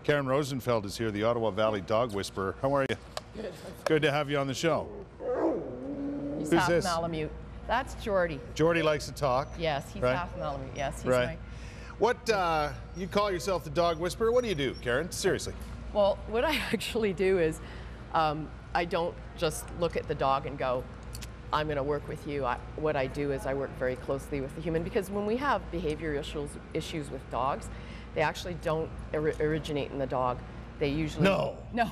Karen Rosenfeld is here, the Ottawa Valley Dog Whisperer. How are you? Good. Good to have you on the show. He's Who's half this? Malamute. That's Jordy. Jordy likes to talk. Yes, he's right? half Malamute. Yes, he's Right. my... What, you call yourself the Dog Whisperer? What do you do, Karen? Seriously. Well, what I actually do is I don't just look at the dog and go, I'm going to work with you. What I do is I work very closely with the human, because when we have behavioral issues with dogs, they actually don't originate in the dog. They usually... No. No.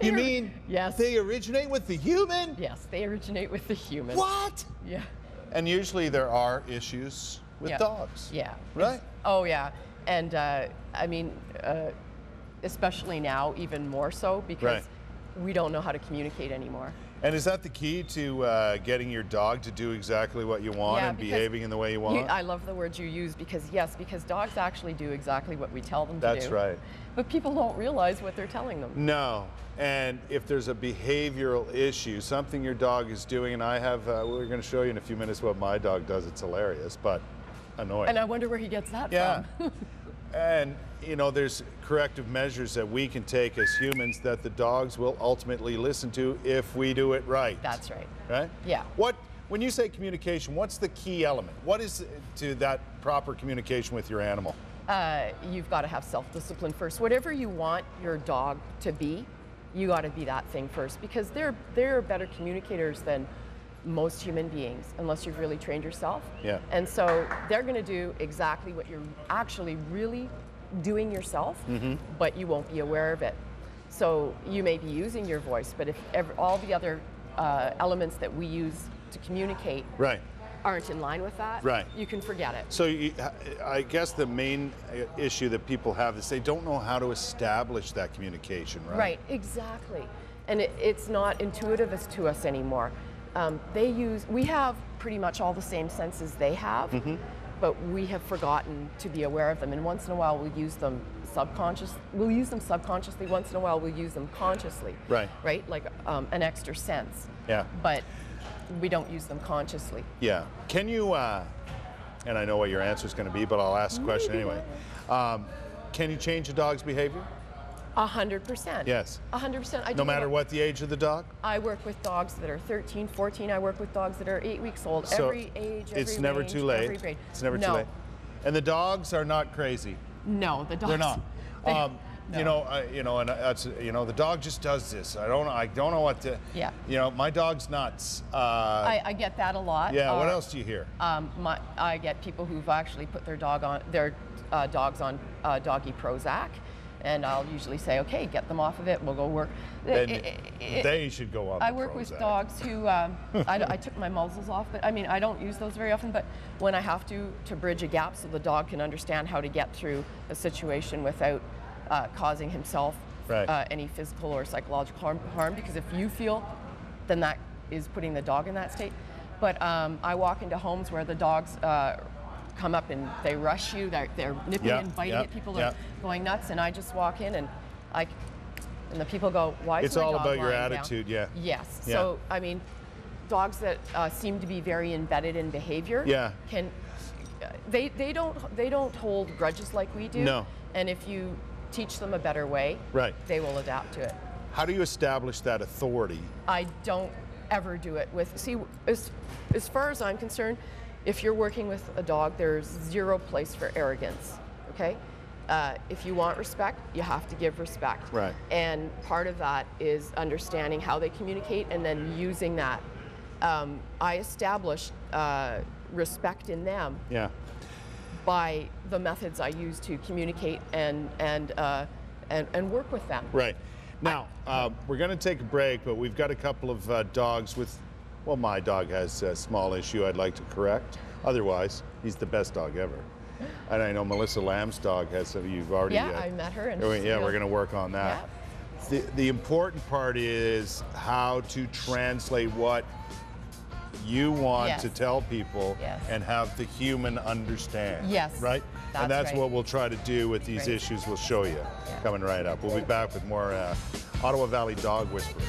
You mean yes. they originate with the human? Yes, they originate with the human. What? Yeah. And usually there are issues with dogs. Yeah. Right? Oh, yeah. And I mean, especially now, even more so, because we don't know how to communicate anymore. And is that the key to getting your dog to do exactly what you want and behaving in the way you want? I love the words you use, because because dogs actually do exactly what we tell them to do. That's right. But people don't realize what they're telling them. No. And if there's a behavioral issue, something your dog is doing, and I have, we're going to show you in a few minutes what my dog does. It's hilarious, but annoying. And I wonder where he gets that from. And, you know, there's corrective measures that we can take as humans that the dogs will ultimately listen to if we do it right. That's right. Right? Yeah. When you say communication, what's the key element? What is to that proper communication with your animal? You've got to have self-discipline first. Whatever you want your dog to be, you got to be that thing first, because they're better communicators than most human beings, unless you've really trained yourself. Yeah. And so they're going to do exactly what you're actually really doing yourself, but you won't be aware of it. So you may be using your voice, but if all the other elements that we use to communicate aren't in line with that, you can forget it. So I guess the main issue that people have is they don't know how to establish that communication, right? Right, exactly. And it's not intuitive as to us anymore. We have pretty much all the same senses they have, but we have forgotten to be aware of them. And once in a while we'll use them we'll use them subconsciously, once in a while we'll use them consciously. Right? Like an extra sense. Yeah. But we don't use them consciously. Yeah. Can you, and I know what your answer is going to be, but I'll ask the question anyway. Can you change a dog's behavior? 100%. Yes. 100%. No matter what the age of the dog? I work with dogs that are 13, 14. I work with dogs that are 8 weeks old. So every age, every it's never range, too late. every grade. It's never too late. And the dogs are not crazy. No, the dogs. They're not. No. You know, and that's, you know, the dog just does this. I don't know what to. Yeah. You know, my dog's nuts. I get that a lot. Yeah. What else do you hear? I get people who've actually put their dogs on doggy Prozac. And I'll usually say, okay, get them off of it. We'll go work. They should go on. I work with dogs who I took my muzzles off, but I mean I don't use those very often. But when I have to bridge a gap so the dog can understand how to get through a situation without causing himself any physical or psychological harm, because if you feel, then that is putting the dog in that state. But I walk into homes where the dogs come up and they rush you, they're nipping and biting at people, are going nuts, and I just walk in and the people go, why is my dog all about your lying attitude, down? Yes. So I mean, dogs that seem to be very embedded in behavior can they don't hold grudges like we do. No. And if you teach them a better way, they will adapt to it. How do you establish that authority? I don't ever do it with, as far as I'm concerned, if you're working with a dog, there's zero place for arrogance, okay? If you want respect, you have to give respect. Right. And part of that is understanding how they communicate and then using that. I establish respect in them by the methods I use to communicate and work with them. Right. Now, we're going to take a break, but we've got a couple of dogs with, well, my dog has a small issue I'd like to correct. Otherwise, he's the best dog ever. And I know Melissa Lamb's dog has some, you've already... Yeah, I met her. And we're going to work on that. Yeah. The important part is how to translate what you want to tell people and have the human understand. Yes. Right? And that's what we'll try to do with these issues we'll show you coming right up. We'll be back with more Ottawa Valley Dog Whisperer.